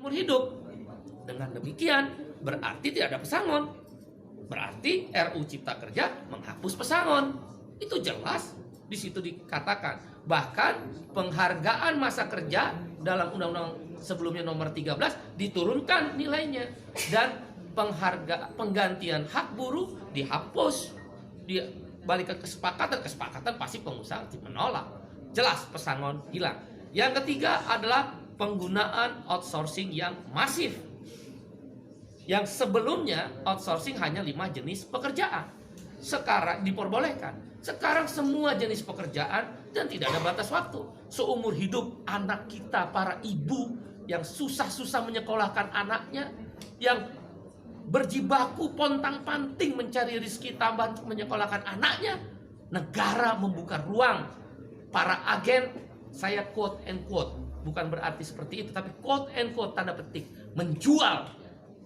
seumur hidup. Dengan demikian berarti tidak ada pesangon. Berarti RUU Cipta Kerja menghapus pesangon. Itu jelas di situ dikatakan. Bahkan penghargaan masa kerja dalam undang-undang sebelumnya nomor 13 diturunkan nilainya, dan penggantian hak buruh dihapus. Balik ke kesepakatan pasti pengusaha menolak. Jelas pesangon hilang. Yang ketiga adalah penggunaan outsourcing yang masif. Yang sebelumnya outsourcing hanya 5 jenis pekerjaan, sekarang diperbolehkan. Sekarang semua jenis pekerjaan dan tidak ada batas waktu. Seumur hidup anak kita, para ibu yang susah-susah menyekolahkan anaknya, yang berjibaku pontang-panting mencari rezeki tambahan untuk menyekolahkan anaknya, negara membuka ruang. Para agen, saya quote and quote, bukan berarti seperti itu, tapi quote and quote tanda petik, menjual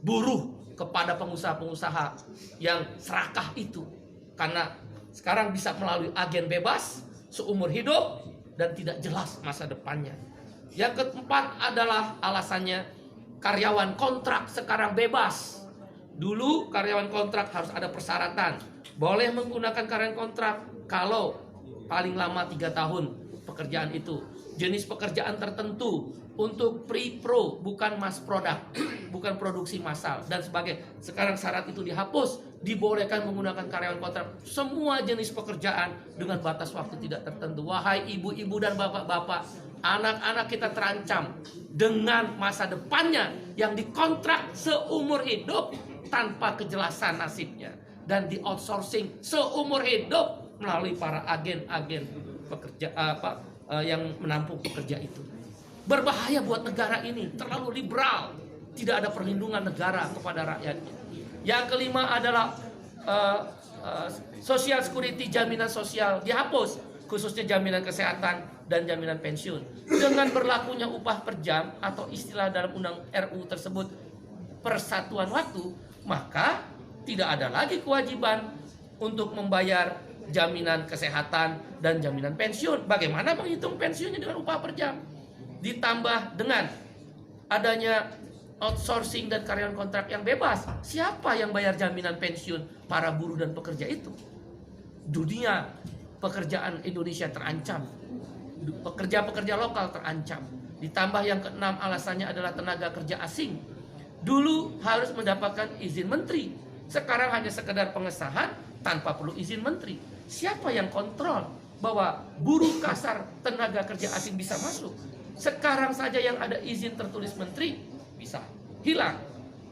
buruh kepada pengusaha-pengusaha yang serakah itu. Karena sekarang bisa melalui agen bebas seumur hidup dan tidak jelas masa depannya. Yang keempat adalah alasannya karyawan kontrak sekarang bebas. Dulu karyawan kontrak harus ada persyaratan. Boleh menggunakan karyawan kontrak kalau paling lama 3 tahun pekerjaan itu. Jenis pekerjaan tertentu, untuk pre-pro, bukan mass product, bukan produksi massal dan sebagainya. Sekarang syarat itu dihapus, dibolehkan menggunakan karyawan kontrak semua jenis pekerjaan dengan batas waktu tidak tertentu. Wahai ibu-ibu dan bapak-bapak, anak-anak kita terancam dengan masa depannya yang dikontrak seumur hidup tanpa kejelasan nasibnya, dan di outsourcing seumur hidup melalui para agen-agen pekerja yang menampung pekerja itu. Berbahaya buat negara ini, terlalu liberal, tidak ada perlindungan negara kepada rakyatnya. Yang kelima adalah social security, jaminan sosial dihapus, khususnya jaminan kesehatan dan jaminan pensiun. Dengan berlakunya upah per jam atau istilah dalam undang RU tersebut persatuan waktu, maka tidak ada lagi kewajiban untuk membayar jaminan kesehatan dan jaminan pensiun. Bagaimana menghitung pensiunnya dengan upah per jam? Ditambah dengan adanya outsourcing dan karyawan kontrak yang bebas, siapa yang bayar jaminan pensiun para buruh dan pekerja itu? Dunia pekerjaan Indonesia terancam, pekerja-pekerja lokal terancam. Ditambah yang keenam alasannya adalah tenaga kerja asing. Dulu harus mendapatkan izin menteri, sekarang hanya sekedar pengesahan tanpa perlu izin menteri. Siapa yang kontrol bahwa buruh kasar tenaga kerja asing bisa masuk? Sekarang saja yang ada izin tertulis menteri bisa hilang,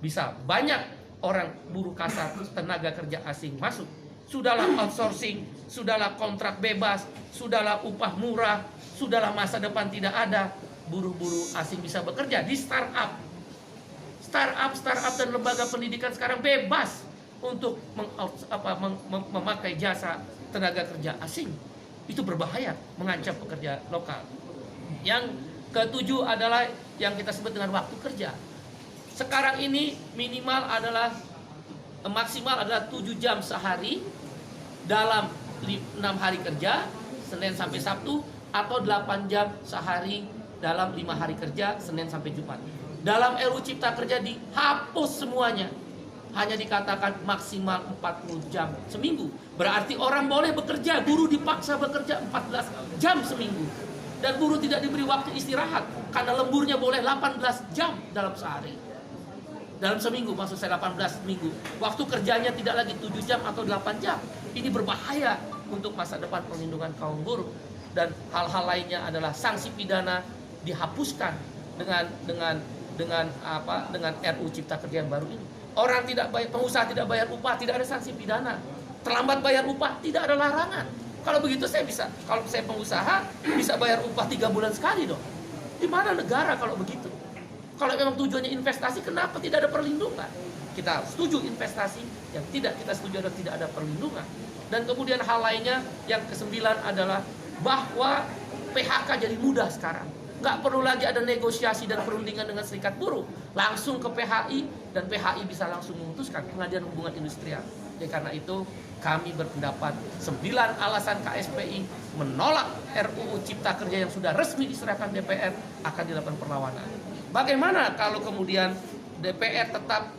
bisa banyak orang buruh kasar tenaga kerja asing masuk. Sudahlah outsourcing, sudahlah kontrak bebas, sudahlah upah murah, sudahlah masa depan tidak ada, buruh-buruh asing bisa bekerja di startup dan lembaga pendidikan sekarang bebas untuk memakai jasa tenaga kerja asing. Itu berbahaya, mengancam pekerja lokal. Yang ketujuh adalah yang kita sebut dengan waktu kerja. Sekarang ini maksimal adalah 7 jam sehari dalam 6 hari kerja, Senin sampai Sabtu, atau 8 jam sehari dalam 5 hari kerja, Senin sampai Jumat. Dalam RUU Cipta Kerja dihapus semuanya. Hanya dikatakan maksimal 40 jam seminggu. Berarti orang boleh bekerja, buruh dipaksa bekerja 14 jam seminggu. Dan buruh tidak diberi waktu istirahat, karena lemburnya boleh 18 jam dalam sehari. Dalam seminggu, maksud saya 18 minggu. Waktu kerjanya tidak lagi 7 jam atau 8 jam. Ini berbahaya untuk masa depan perlindungan kaum buruh. Dan hal-hal lainnya adalah sanksi pidana dihapuskan dengan RUU Cipta Kerja yang baru ini. Orang tidak bayar, pengusaha tidak bayar upah, tidak ada sanksi pidana. Terlambat bayar upah, tidak ada larangan. Kalau begitu kalau saya pengusaha bisa bayar upah 3 bulan sekali dong. Di mana negara kalau begitu? Kalau memang tujuannya investasi, kenapa tidak ada perlindungan? Kita setuju investasi, yang tidak kita setuju adalah tidak ada perlindungan. Dan kemudian hal lainnya yang ke-9 adalah bahwa PHK jadi mudah sekarang. Nggak perlu lagi ada negosiasi dan perundingan dengan serikat buruh. Langsung ke PHI, dan PHI bisa langsung memutuskan Pengadilan Hubungan Industrial. Karena itu kami berpendapat 9 alasan KSPI menolak RUU Cipta Kerja yang sudah resmi diserahkan DPR akan dilakukan perlawanan. Bagaimana kalau kemudian DPR tetap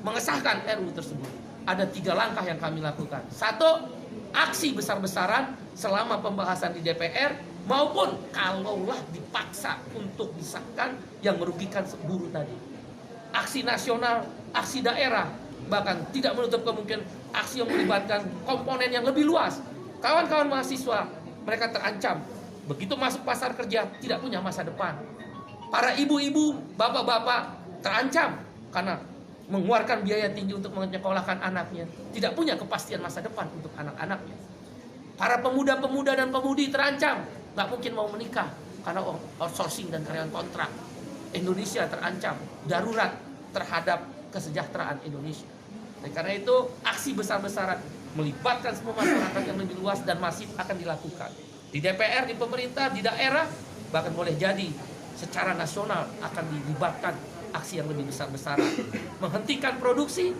mengesahkan RUU tersebut? Ada 3 langkah yang kami lakukan. 1, aksi besar-besaran selama pembahasan di DPR, maupun kalaulah dipaksa untuk disahkan yang merugikan buruh tadi. Aksi nasional, aksi daerah, bahkan tidak menutup kemungkinan aksi yang melibatkan komponen yang lebih luas. Kawan-kawan mahasiswa, mereka terancam. Begitu masuk pasar kerja, tidak punya masa depan. Para ibu-ibu, bapak-bapak terancam karena mengeluarkan biaya tinggi untuk menyekolahkan anaknya. Tidak punya kepastian masa depan untuk anak-anaknya. Para pemuda-pemuda dan pemudi terancam, nggak mungkin mau menikah karena outsourcing dan karyawan kontrak. Indonesia terancam, darurat terhadap kesejahteraan Indonesia. Karena itu aksi besar-besaran melibatkan semua masyarakat yang lebih luas dan masif akan dilakukan. Di DPR, di pemerintah, di daerah, bahkan boleh jadi secara nasional akan dilibatkan aksi yang lebih besar-besaran. Menghentikan produksi,